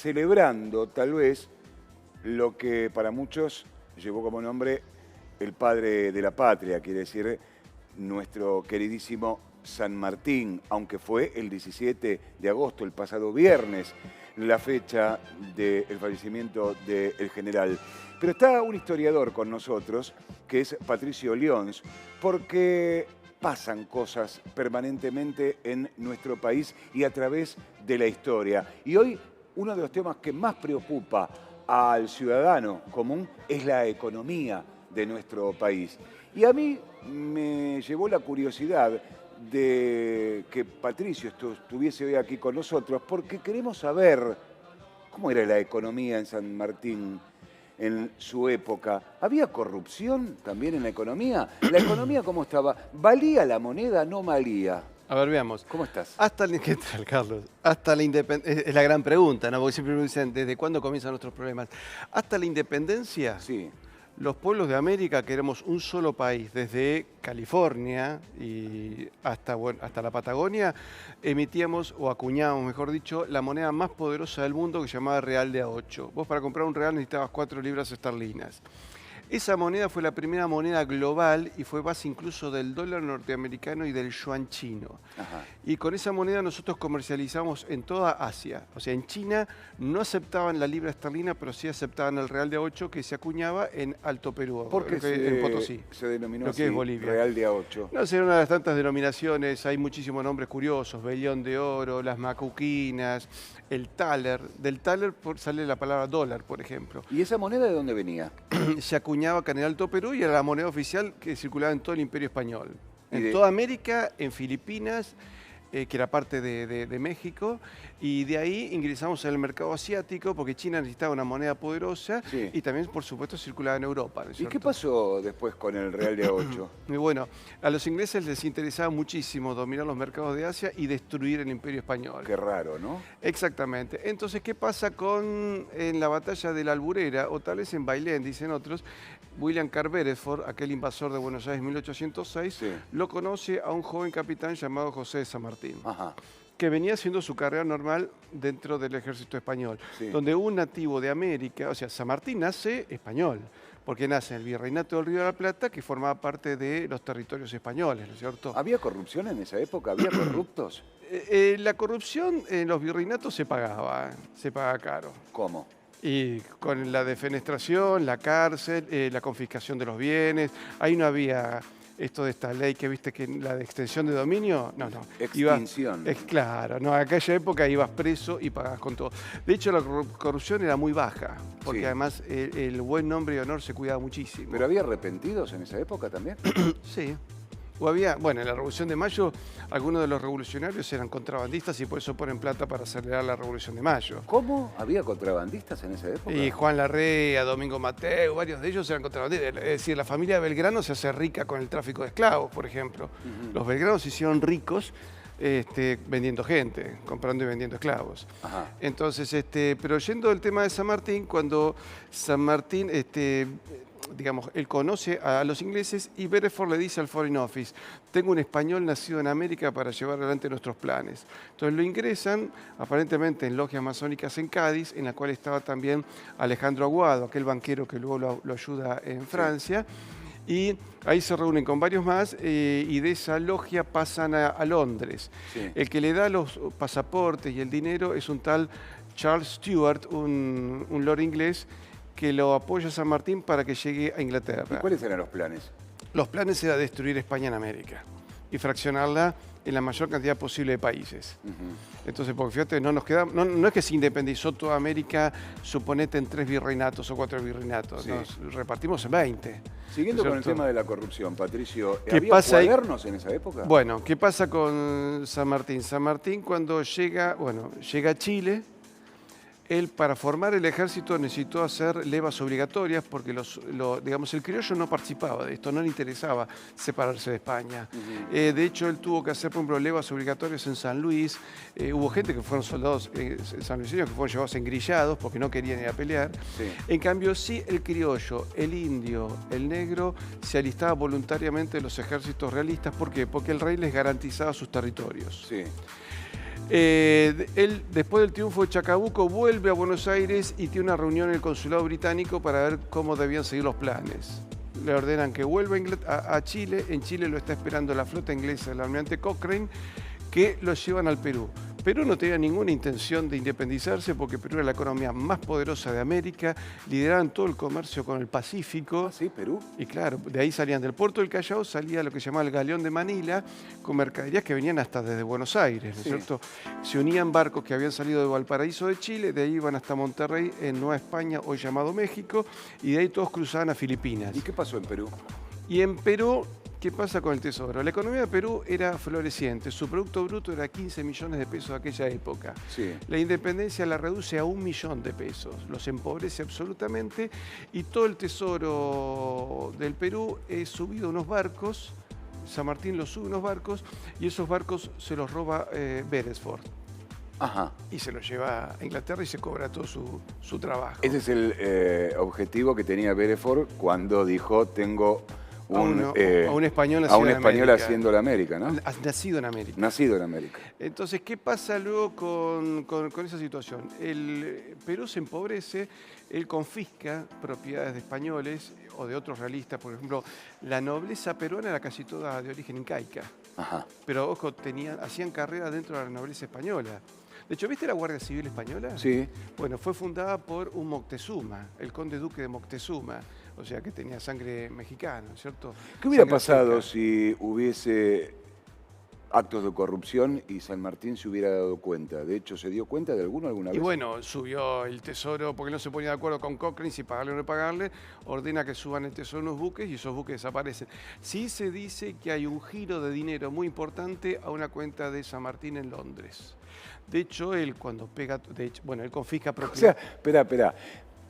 celebrando tal vez lo que para muchos llevó como nombre el padre de la patria, quiere decir nuestro queridísimo San Martín, aunque fue el 17 de agosto, el pasado viernes, la fecha del fallecimiento del general. Pero está un historiador con nosotros, que es Patricio Lyons, porque pasan cosas permanentemente en nuestro país y a través de la historia. Y hoy uno de los temas que más preocupa al ciudadano común es la economía de nuestro país. Y a mí me llevó la curiosidad de que Patricio estuviese hoy aquí con nosotros, porque queremos saber cómo era la economía en San Martín en su época. ¿Había corrupción también en la economía? ¿La economía cómo estaba? ¿Valía la moneda? ¿No valía? A ver, veamos. ¿Cómo estás? ¿Qué tal, Carlos? Hasta la independencia, es la gran pregunta, ¿no? Porque siempre me dicen, ¿desde cuándo comienzan nuestros problemas? Hasta la independencia, Sí. los pueblos de América, que éramos un solo país, desde California y hasta la Patagonia, emitíamos, o acuñábamos, mejor dicho, la moneda más poderosa del mundo que se llamaba real de A8. Vos para comprar un real necesitabas 4 libras esterlinas. Esa moneda fue la primera moneda global y fue base incluso del dólar norteamericano y del yuan chino. Ajá. Y con esa moneda nosotros comercializamos en toda Asia. O sea, en China no aceptaban la libra esterlina, pero sí aceptaban el real de A8 que se acuñaba en Alto Perú, ¿Por qué en Potosí, se denominó lo así, que es Bolivia. real de A8? No sé, una de las tantas denominaciones, hay muchísimos nombres curiosos, vellón de oro, las macuquinas, el thaler. Del thaler sale la palabra dólar, por ejemplo. ¿Y esa moneda de dónde venía? Se acuñaba acá en el Alto Perú y era la moneda oficial que circulaba en todo el Imperio Español. En de- toda América, en Filipinas, que era parte de México, y de ahí ingresamos en el mercado asiático porque China necesitaba una moneda poderosa Sí. y también, por supuesto, circulaba en Europa, ¿no es ¿Y qué cierto? pasó después con el real de A8? Y bueno, a los ingleses les interesaba muchísimo dominar los mercados de Asia y destruir el Imperio Español. Qué raro, ¿no? Exactamente. Entonces, ¿qué pasa en la batalla de la Alburera, o tal vez en Bailén, dicen otros? William Carr Beresford, aquel invasor de Buenos Aires en 1806, Sí. lo conoce a un joven capitán llamado José de San Martín, Ajá. que venía haciendo su carrera normal dentro del ejército español, Sí. donde un nativo de América, o sea, San Martín nace español, porque nace en el Virreinato del Río de la Plata, que formaba parte de los territorios españoles, ¿no es cierto? ¿Había corrupción en esa época? ¿Había corruptos? La corrupción en los virreinatos se pagaba caro. ¿Cómo? Y con la defenestración, la cárcel, la confiscación de los bienes, ahí no había esto de esta ley que viste que la de extensión de dominio, no. Extinción. Claro, no, en aquella época ibas preso y pagabas con todo. De hecho, la corrupción era muy baja, porque Sí. además el buen nombre y honor se cuidaba muchísimo. ¿Pero había arrepentidos en esa época también? Sí. O había, bueno, en la Revolución de Mayo, algunos de los revolucionarios eran contrabandistas y por eso ponen plata para acelerar la Revolución de Mayo. ¿Cómo? ¿Había contrabandistas en esa época? Y Juan Larrea, Domingo Mateo, varios de ellos eran contrabandistas. Es decir, la familia Belgrano se hace rica con el tráfico de esclavos, por ejemplo. Los Belgrano se hicieron ricos vendiendo gente, comprando y vendiendo esclavos. Ajá. Entonces, pero yendo al tema de San Martín, cuando San Martín, digamos, él conoce a los ingleses y Beresford le dice al Foreign Office, tengo un español nacido en América para llevar adelante nuestros planes. Entonces lo ingresan, aparentemente en logias masónicas en Cádiz, en la cual estaba también Alejandro Aguado, aquel banquero que luego lo ayuda en Francia. Y ahí se reúnen con varios más y de esa logia pasan a Londres. Sí. El que le da los pasaportes y el dinero es un tal Charles Stuart, un lord inglés, que lo apoya a San Martín para que llegue a ¿Y Inglaterra. cuáles eran los planes? Los planes era destruir España en América y fraccionarla en la mayor cantidad posible de países. Entonces, porque fíjate, no es que se independizó toda América, suponete en 3 virreinatos o 4 virreinatos, Sí. nos repartimos en 20. Siguiendo ¿no es con el cierto? tema de la corrupción, Patricio, ¿Qué ¿había pasa ahí? cuadernos en esa época? Bueno, ¿qué pasa con San Martín? San Martín cuando llega a Chile, él para formar el ejército necesitó hacer levas obligatorias porque digamos, el criollo no participaba de esto, no le interesaba separarse de España. De hecho, él tuvo que hacer, por ejemplo, levas obligatorias en San Luis. Hubo gente que fueron soldados sanluiseños que fueron llevados engrillados porque no querían ir a pelear. Sí. En cambio, sí, el criollo, el indio, el negro se alistaba voluntariamente en los ejércitos realistas. ¿Por qué? Porque el rey les garantizaba sus territorios. Sí. Él, después del triunfo de Chacabuco, vuelve a Buenos Aires y tiene una reunión en el consulado británico para ver cómo debían seguir los planes. Le ordenan que vuelva a Chile. En Chile lo está esperando la flota inglesa, el almirante Cochrane, que lo llevan al Perú. Perú no tenía ninguna intención de independizarse porque Perú era la economía más poderosa de América, lideraban todo el comercio con el Pacífico. Ah, sí, Perú. Y claro, de ahí salían del puerto del Callao, salía lo que se llamaba el Galeón de Manila, con mercaderías que venían hasta desde Buenos Aires, ¿no es cierto? Se unían barcos que habían salido de Valparaíso de Chile, de ahí iban hasta Monterrey, en Nueva España, hoy llamado México, y de ahí todos cruzaban a Filipinas. ¿Y qué pasó en Perú? Y en Perú, ¿qué pasa con el tesoro? La economía de Perú era floreciente, su producto bruto era 15 millones de pesos de aquella época. Sí. La independencia la reduce a 1 millón de pesos, los empobrece absolutamente y todo el tesoro del Perú es subido a unos barcos, San Martín los sube a unos barcos y esos barcos se los roba Beresford. Ajá. Y se los lleva a Inglaterra y se cobra todo su trabajo. Ese es el objetivo que tenía Beresford cuando dijo, tengo a un español haciendo la América, ¿no? Nacido en América. Nacido en América. Entonces, ¿qué pasa luego con esa situación? El Perú se empobrece, él confisca propiedades de españoles o de otros realistas. Por ejemplo, la nobleza peruana era casi toda de origen incaica. Ajá. Pero, ojo, hacían carrera dentro de la nobleza española. De hecho, ¿viste la Guardia Civil Española? Sí. Bueno, fue fundada por un Moctezuma, el conde duque de Moctezuma, o sea que tenía sangre mexicana, ¿cierto? ¿Qué hubiera Sangre pasado azteca. si hubiese actos de corrupción y San Martín se hubiera dado cuenta? De hecho, ¿se dio cuenta de alguno alguna vez? Y bueno, subió el tesoro, porque no se ponía de acuerdo con Cochrane si pagarle o no pagarle, ordena que suban el tesoro en unos buques y esos buques desaparecen. Sí se dice que hay un giro de dinero muy importante a una cuenta de San Martín en Londres. De hecho, él cuando pega, él confisca O propiedad. sea, espera.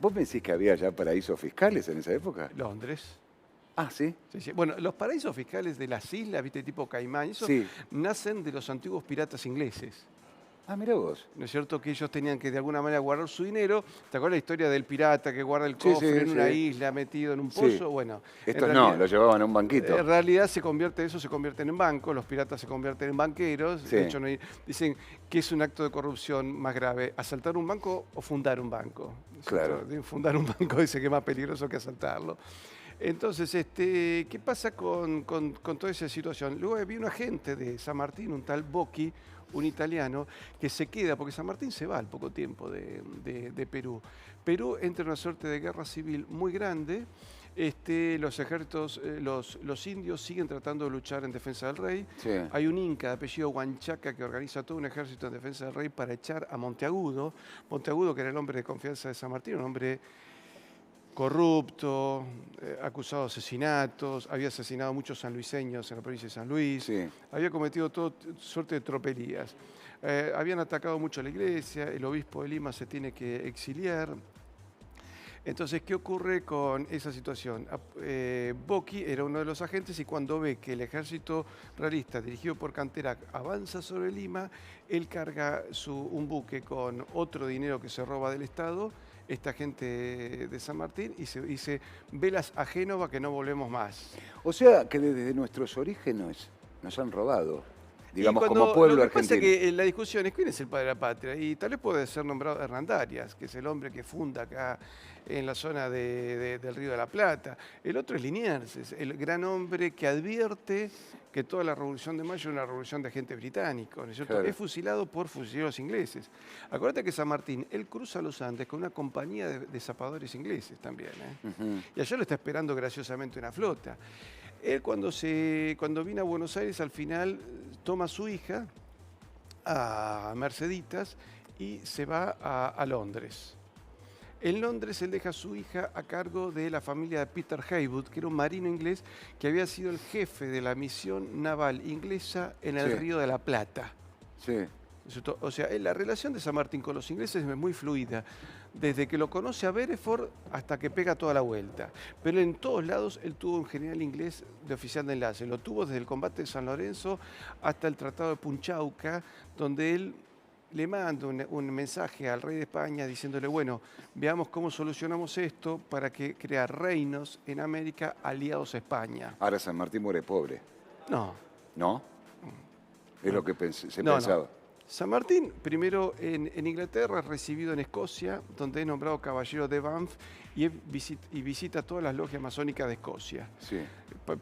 ¿Vos pensás que había ya paraísos fiscales en esa época? Londres. Ah, ¿sí? Sí, sí. Bueno, los paraísos fiscales de las islas, viste, tipo Caimán, eso Sí. nacen de los antiguos piratas ingleses. Ah, mirá vos. ¿No es cierto? Que ellos tenían que de alguna manera guardar su dinero. ¿Te acuerdas la historia del pirata que guarda el Sí, cofre sí, en una sí. isla metido en un Sí. pozo? Bueno, Estos en no, realidad- lo llevaban a un banquito. en realidad se convierten en bancos, los piratas se convierten en banqueros. Sí. De hecho, dicen que es un acto de corrupción más grave, asaltar un banco o fundar un banco. ¿No es Claro. cierto? Fundar un banco dice que es más peligroso que asaltarlo. Entonces, ¿qué pasa con toda esa situación? Luego había un agente de San Martín, un tal Bocchi, un italiano, que se queda, porque San Martín se va al poco tiempo de Perú. Perú entra en una suerte de guerra civil muy grande. Los ejércitos, los indios siguen tratando de luchar en defensa del rey. Sí. Hay un inca de apellido Huanchaca que organiza todo un ejército en defensa del rey para echar a Monteagudo. Monteagudo, que era el hombre de confianza de San Martín, un hombre corrupto, acusado de asesinatos, había asesinado a muchos sanluiseños en la provincia de San Luis, Sí. había cometido toda suerte de tropelías. Habían atacado mucho a la iglesia, el obispo de Lima se tiene que exiliar. Entonces, ¿qué ocurre con esa situación? Bocchi era uno de los agentes y cuando ve que el ejército realista dirigido por Canterac avanza sobre Lima, él carga un buque con otro dinero que se roba del Estado, esta gente de San Martín, y se dice, velas a Génova que no volvemos más. O sea, que desde nuestros orígenes nos han robado, digamos, Y como pueblo lo que argentino. pasa es que la discusión es quién es el padre de la patria, y tal vez puede ser nombrado Hernandarias, que es el hombre que funda acá en la zona del Río de la Plata. El otro es Liniers, es el gran hombre que advierte que toda la Revolución de Mayo es una revolución de agentes británicos, ¿no es cierto? Claro. Es fusilado por fusileros ingleses. Acuérdate que San Martín, él cruza los Andes con una compañía de zapadores ingleses también, ¿eh? Ujú. Y allá lo está esperando graciosamente una flota. Él cuando vino a Buenos Aires al final toma a su hija, a Merceditas, y se va a Londres. En Londres él deja a su hija a cargo de la familia de Peter Heywood, que era un marino inglés que había sido el jefe de la misión naval inglesa en el Sí. Río de la Plata. Sí. O sea, la relación de San Martín con los ingleses es muy fluida, desde que lo conoce a Beresford hasta que pega toda la vuelta. Pero en todos lados él tuvo un general inglés de oficial de enlace. Lo tuvo desde el combate de San Lorenzo hasta el Tratado de Punchauca, donde él le manda un mensaje al rey de España diciéndole, bueno, veamos cómo solucionamos esto para que crear reinos en América aliados a España. Ahora San Martín muere pobre, No. ¿no? Es lo que se No, pensaba. San Martín, primero en Inglaterra, recibido en Escocia, donde es nombrado caballero de Banff y visita todas las logias masónicas de Escocia. Sí,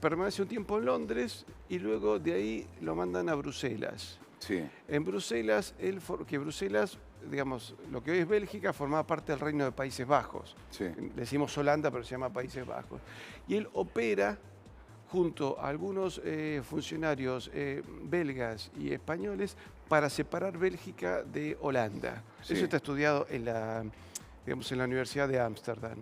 Permanece un tiempo en Londres y luego de ahí lo mandan a Bruselas. sí, En Bruselas, Bruselas, digamos, lo que hoy es Bélgica, formaba parte del Reino de Países Bajos. sí. Decimos Holanda, pero se llama Países Bajos. Y él opera junto a algunos funcionarios belgas y españoles para separar Bélgica de Holanda. Sí. Eso está estudiado en digamos, en la Universidad de Ámsterdam.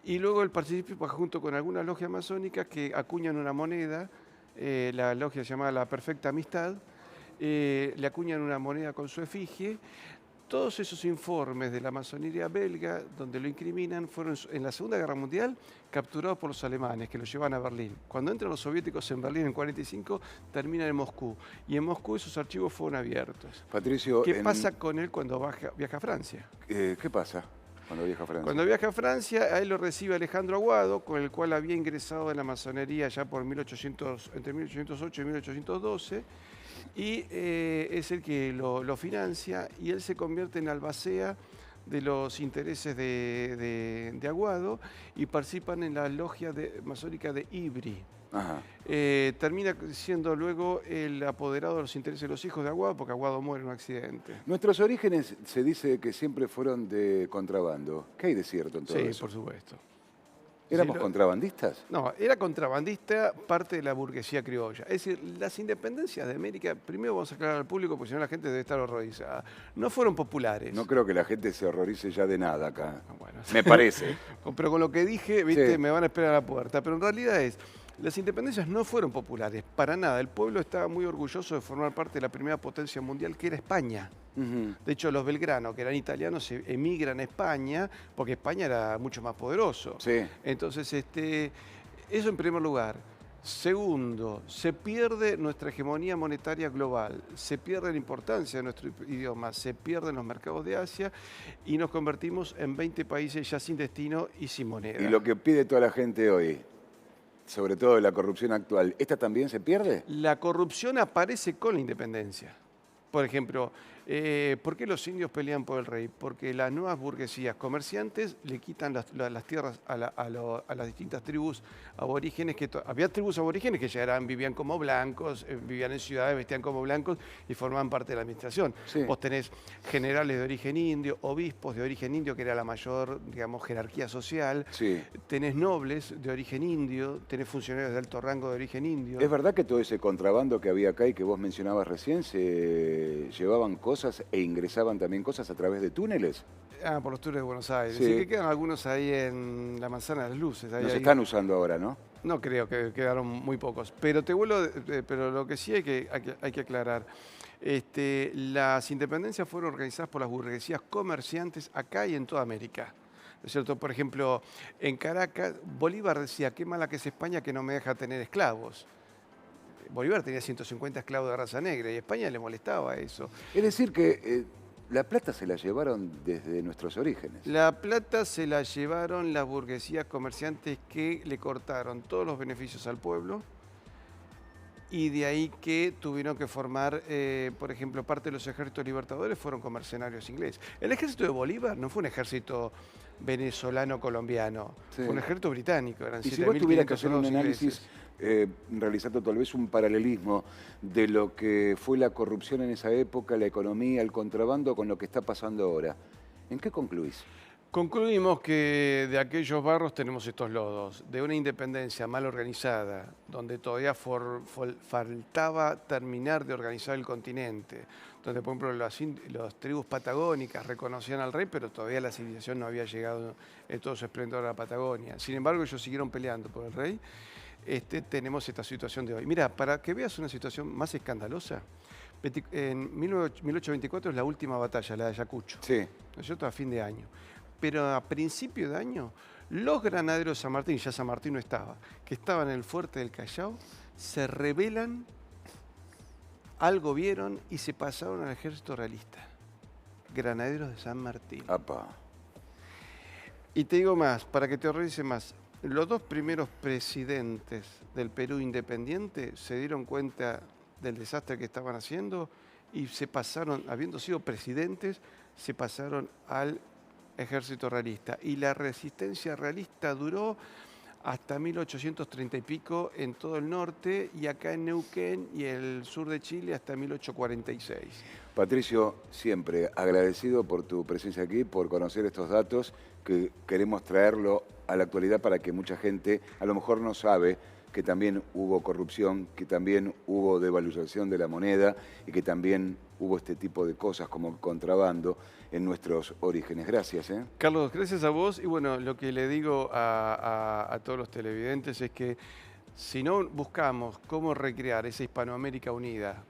Y luego él participa junto con algunas logias masónicas que acuñan una moneda, la logia se llama La Perfecta Amistad, le acuñan una moneda con su efigie. Todos esos informes de la masonería belga, donde lo incriminan, fueron en la Segunda Guerra Mundial capturados por los alemanes, que los llevan a Berlín. Cuando entran los soviéticos en Berlín en 1945, terminan en Moscú. Y en Moscú esos archivos fueron abiertos. Patricio, ¿Qué pasa con él cuando viaja a Francia? ¿qué pasa cuando viaja a Francia? Cuando viaja a Francia, a él lo recibe Alejandro Aguado, con el cual había ingresado en la masonería ya por entre 1808 y 1812. Y es el que lo financia y él se convierte en albacea de los intereses de Aguado y participan en la logia masónica de Ivry. Ajá. Termina siendo luego el apoderado de los intereses de los hijos de Aguado porque Aguado muere en un accidente. Nuestros orígenes se dice que siempre fueron de contrabando. ¿Qué hay de cierto en todo Sí, eso? por supuesto. ¿Éramos Sí, contrabandistas? No, era contrabandista, parte de la burguesía criolla. Es decir, las independencias de América, primero vamos a aclarar al público porque si no la gente debe estar horrorizada, no fueron populares. No creo que la gente se horrorice ya de nada acá. Bueno, Me parece. pero con lo que dije, viste, Sí. me van a esperar a la puerta. Pero en realidad las independencias no fueron populares, para nada. El pueblo estaba muy orgulloso de formar parte de la primera potencia mundial, que era España. Ujú. De hecho, los belgranos, que eran italianos, emigran a España porque España era mucho más poderoso. Sí. Entonces, eso en primer lugar. Segundo, se pierde nuestra hegemonía monetaria global, se pierde la importancia de nuestro idioma, se pierden los mercados de Asia y nos convertimos en 20 países ya sin destino y sin moneda. Y lo que pide toda la gente hoy, sobre todo la corrupción actual, ¿esta también se pierde? La corrupción aparece con la independencia. Por ejemplo, ¿por qué los indios pelean por el rey? Porque las nuevas burguesías comerciantes le quitan las tierras a las distintas tribus aborígenes. Había tribus aborígenes que ya vivían como blancos, vivían en ciudades, vestían como blancos y formaban parte de la administración. Sí. Vos tenés generales de origen indio, obispos de origen indio, que era la mayor, digamos, jerarquía social. Sí. Tenés nobles de origen indio, tenés funcionarios de alto rango de origen indio. ¿Es verdad que todo ese contrabando que había acá y que vos mencionabas recién se llevaban cosas e ingresaban también cosas a través de túneles? Por los tours de Buenos Aires. Sí. Sí, que quedan algunos ahí en la Manzana de las Luces. Los están usando ahora, ¿no? No creo que quedaron muy pocos. Pero pero lo que sí hay que aclarar. Las independencias fueron organizadas por las burguesías comerciantes acá y en toda América. ¿No es cierto? Por ejemplo, en Caracas, Bolívar decía, qué mala que es España que no me deja tener esclavos. Bolívar tenía 150 esclavos de raza negra y a España le molestaba eso. Es decir que la plata se la llevaron desde nuestros orígenes. La plata se la llevaron las burguesías comerciantes que le cortaron todos los beneficios al pueblo y de ahí que tuvieron que formar, por ejemplo, parte de los ejércitos libertadores fueron con mercenarios ingleses. El ejército de Bolívar no fue un ejército venezolano-colombiano, Sí. fue un ejército británico, eran Y si vos tuvieras que 7.500 hacer un soldados análisis, ingleses. realizando tal vez un paralelismo de lo que fue la corrupción en esa época, la economía, el contrabando, con lo que está pasando ahora, ¿en qué concluís? Concluimos que de aquellos barros tenemos estos lodos, de una independencia mal organizada, donde todavía faltaba terminar de organizar el continente, donde por ejemplo las tribus patagónicas reconocían al rey, pero todavía la civilización no había llegado en todo su esplendor a la Patagonia. Sin embargo, ellos siguieron peleando por el rey. Tenemos esta situación de hoy. Mira, para que veas una situación más escandalosa, en 1824 es la última batalla, la de Ayacucho, Sí. ¿no es cierto?, a fin de año. Pero a principio de año, los granaderos de San Martín, ya San Martín no estaba, que estaban en el fuerte del Callao, se rebelan, algo vieron y se pasaron al ejército realista. Granaderos de San Martín. Apa. Y te digo más, para que te horrorice más, los dos primeros presidentes del Perú independiente se dieron cuenta del desastre que estaban haciendo y se pasaron, habiendo sido presidentes, se pasaron al ejército realista. Y la resistencia realista duró hasta 1830 y pico en todo el norte y acá en Neuquén y el sur de Chile hasta 1846. Patricio, siempre agradecido por tu presencia aquí, por conocer estos datos, que queremos traerlo a la actualidad para que mucha gente a lo mejor no sabe que también hubo corrupción, que también hubo devaluación de la moneda y que también hubo este tipo de cosas como contrabando en nuestros orígenes. Gracias. Carlos, gracias a vos. Y bueno, lo que le digo a todos los televidentes es que si no buscamos cómo recrear esa Hispanoamérica unida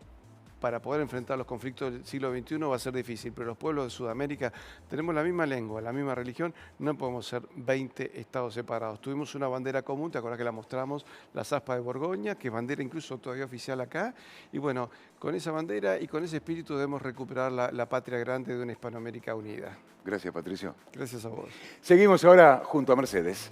para poder enfrentar los conflictos del siglo XXI va a ser difícil, pero los pueblos de Sudamérica tenemos la misma lengua, la misma religión, no podemos ser 20 estados separados. Tuvimos una bandera común, te acuerdas que la mostramos, la Zaspa de Borgoña, que es bandera incluso todavía oficial acá, y bueno, con esa bandera y con ese espíritu debemos recuperar la patria grande de una Hispanoamérica unida. Gracias, Patricio. Gracias a vos. Seguimos ahora junto a Mercedes.